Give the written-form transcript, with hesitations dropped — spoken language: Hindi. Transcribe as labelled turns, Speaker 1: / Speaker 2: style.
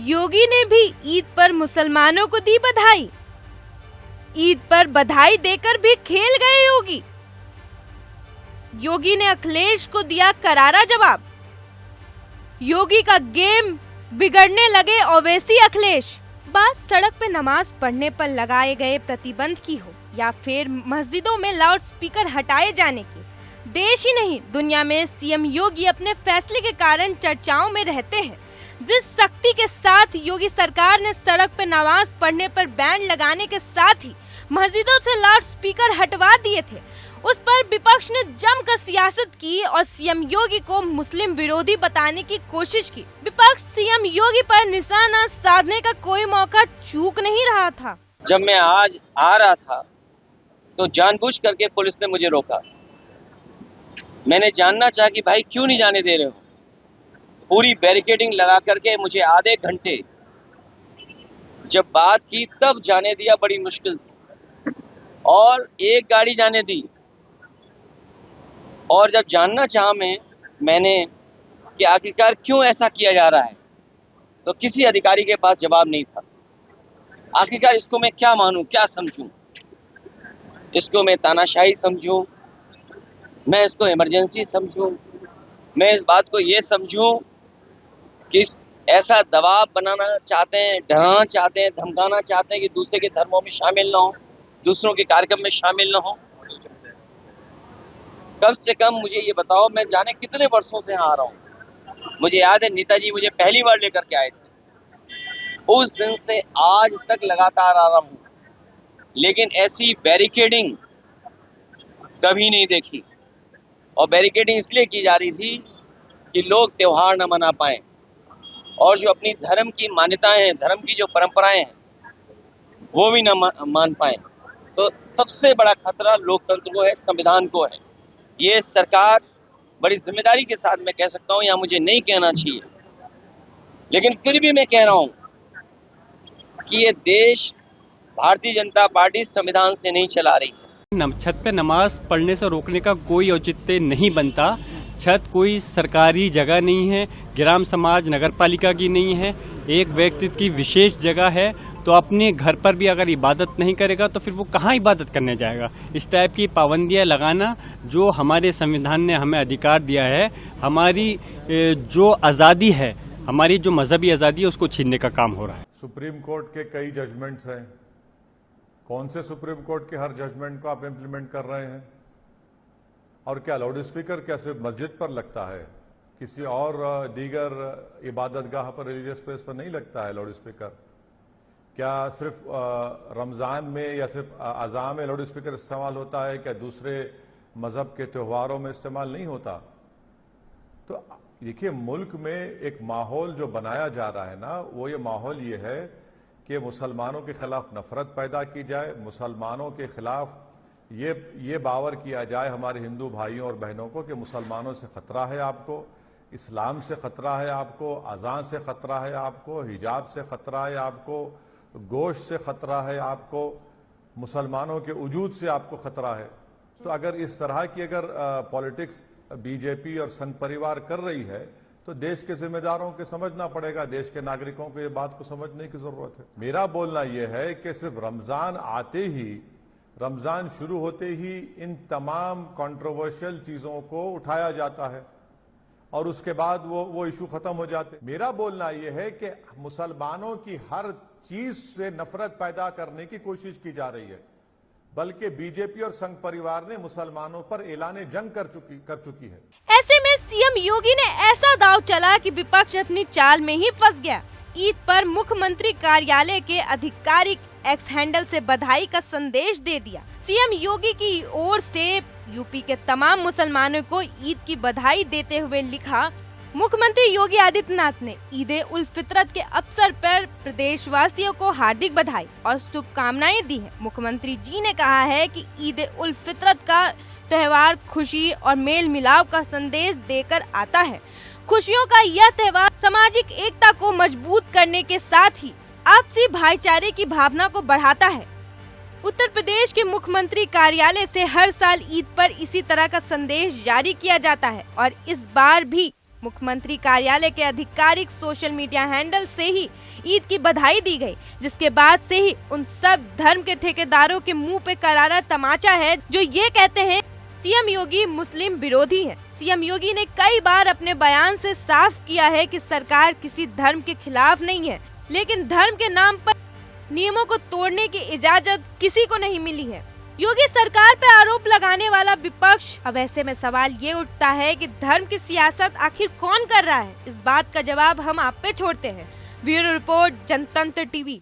Speaker 1: योगी ने भी ईद पर मुसलमानों को दी बधाई। ईद पर बधाई देकर भी खेल गए योगी। योगी ने अखिलेश को दिया करारा जवाब। योगी का गेम बिगड़ने लगे ओवैसी अखिलेश। बात सड़क पे नमाज पढ़ने पर लगाए गए प्रतिबंध की हो या फिर मस्जिदों में लाउड स्पीकर हटाए जाने की, देश ही नहीं दुनिया में सीएम योगी अपने फैसले के कारण चर्चाओं में रहते हैं। जिस सख्ती के साथ योगी सरकार ने सड़क पर नमाज पढ़ने पर बैन लगाने के साथ ही मस्जिदों से लाउड स्पीकर हटवा दिए थे, उस पर विपक्ष ने जमकर सियासत की और सीएम योगी को मुस्लिम विरोधी बताने की कोशिश की। विपक्ष सीएम योगी पर निशाना साधने का कोई मौका चूक नहीं रहा था।
Speaker 2: जब मैं आज आ रहा था तो जानबूझ करके पुलिस ने मुझे रोका। मैंने जानना चाहा कि भाई क्यों नहीं जाने दे रहे हो। पूरी बैरिकेडिंग लगा करके मुझे आधे घंटे जब बात की तब जाने दिया, बड़ी मुश्किल से, और एक गाड़ी जाने दी। और जब जानना चाहा मैंने कि आखिरकार क्यों ऐसा किया जा रहा है, तो किसी अधिकारी के पास जवाब नहीं था। आखिरकार इसको मैं क्या मानूं, क्या समझूं? इसको मैं तानाशाही समझूं, मैं इसको इमरजेंसी समझूं, मैं इस बात को ये समझूं कि ऐसा दबाव बनाना चाहते हैं, डराना चाहते हैं, धमकाना चाहते हैं कि दूसरे के धर्मों में शामिल ना हो, दूसरों के कार्यक्रम में शामिल ना हो। कम से कम मुझे ये बताओ, मैं जाने कितने वर्षों से यहाँ आ रहा हूँ। मुझे याद है नेताजी मुझे पहली बार लेकर के आए थे, उस दिन से आज तक लगातार आ रहा हूँ, लेकिन ऐसी बैरिकेडिंग कभी नहीं देखी। और बैरिकेडिंग इसलिए की जा रही थी कि लोग त्योहार न मना पाए और जो अपनी धर्म की मान्यताएं हैं, धर्म की जो परंपराएं हैं, वो भी न मान पाए। तो सबसे बड़ा खतरा लोकतंत्र को है, संविधान को है। ये सरकार बड़ी जिम्मेदारी के साथ, मैं कह सकता हूँ, या मुझे नहीं कहना चाहिए, लेकिन फिर भी मैं कह रहा हूँ कि ये देश भारतीय जनता पार्टी संविधान से नहीं चला रही।
Speaker 3: छत पे नमाज पढ़ने से रोकने का कोई औचित्य नहीं बनता। छत कोई सरकारी जगह नहीं है, ग्राम समाज नगर पालिका की नहीं है, एक व्यक्ति की विशेष जगह है। तो अपने घर पर भी अगर इबादत नहीं करेगा तो फिर वो कहाँ इबादत करने जाएगा? इस टाइप की पाबंदियां लगाना, जो हमारे संविधान ने हमें अधिकार दिया है, हमारी जो आज़ादी है, हमारी जो मजहबी आज़ादी है, उसको छीनने का काम हो रहा है।
Speaker 4: सुप्रीम कोर्ट के कई जजमेंट्स हैं। कौन से सुप्रीम कोर्ट के हर जजमेंट को आप इम्प्लीमेंट कर रहे हैं? और क्या लाउड स्पीकर क्या सिर्फ मस्जिद पर लगता है? किसी और दीगर इबादतगाह पर, रिलीजियस प्लेस पर नहीं लगता है लाउड स्पीकर? क्या सिर्फ रमज़ान में या सिर्फ अज़ान में लाउड स्पीकर इस्तेमाल होता है? क्या दूसरे मज़हब के त्योहारों में इस्तेमाल नहीं होता? तो देखिए, मुल्क में एक माहौल जो बनाया जा रहा है ना, वो ये माहौल ये है कि मुसलमानों के खिलाफ नफरत पैदा की जाए, मुसलमानों के खिलाफ ये बावर किया जाए हमारे हिंदू भाइयों और बहनों को कि मुसलमानों से खतरा है आपको, इस्लाम से खतरा है आपको, अजान से खतरा है आपको, हिजाब से खतरा है आपको, गोश्त से खतरा है आपको, मुसलमानों के वजूद से आपको खतरा है। तो अगर इस तरह की पॉलिटिक्स बीजेपी और संघ परिवार कर रही है तो देश के जिम्मेदारों के समझना पड़ेगा, देश के नागरिकों को ये बात को समझने की जरूरत है। मेरा बोलना यह है कि सिर्फ रमजान आते ही, रमजान शुरू होते ही इन तमाम कंट्रोवर्शियल चीजों को उठाया जाता है और उसके बाद वो इशू खत्म हो जाते। मेरा बोलना यह है कि मुसलमानों की हर चीज से नफरत पैदा करने की कोशिश की जा रही है, बल्कि बीजेपी और संघ परिवार ने मुसलमानों पर ऐलान जंग कर चुकी है।
Speaker 1: ऐसे में सीएम योगी ने ऐसा दांव चला कि विपक्ष अपनी चाल में ही फंस गया। ईद पर मुख्यमंत्री कार्यालय के आधिकारिक एक्स हैंडल से बधाई का संदेश दे दिया। सीएम योगी की ओर से यूपी के तमाम मुसलमानों को ईद की बधाई देते हुए लिखा, मुख्यमंत्री योगी आदित्यनाथ ने ईद उल फितर के अवसर पर प्रदेशवासियों को हार्दिक बधाई और शुभकामनाएं दी है। मुख्यमंत्री जी ने कहा है कि ईद उल फितर का त्योहार खुशी और मेल मिलाप का संदेश देकर आता है। खुशियों का यह त्योहार सामाजिक एकता को मजबूत करने के साथ ही आपसी भाईचारे की भावना को बढ़ाता है। उत्तर प्रदेश के मुख्यमंत्री कार्यालय से हर साल ईद पर इसी तरह का संदेश जारी किया जाता है और इस बार भी मुख्यमंत्री कार्यालय के आधिकारिक सोशल मीडिया हैंडल से ही ईद की बधाई दी गई, जिसके बाद से ही उन सब धर्म के ठेकेदारों के मुंह पे करारा तमाचा है जो ये कहते हैं सीएम योगी मुस्लिम विरोधी हैं। सीएम योगी ने कई बार अपने बयान से साफ किया है कि सरकार किसी धर्म के खिलाफ नहीं है, लेकिन धर्म के नाम पर नियमों को तोड़ने की इजाजत किसी को नहीं मिली है। योगी सरकार पे आरोप लगाने वाला विपक्ष। अब ऐसे में सवाल ये उठता है कि धर्म की सियासत आखिर कौन कर रहा है? इस बात का जवाब हम आप पे छोड़ते हैं। ब्यूरो रिपोर्ट, जनतंत्र टीवी।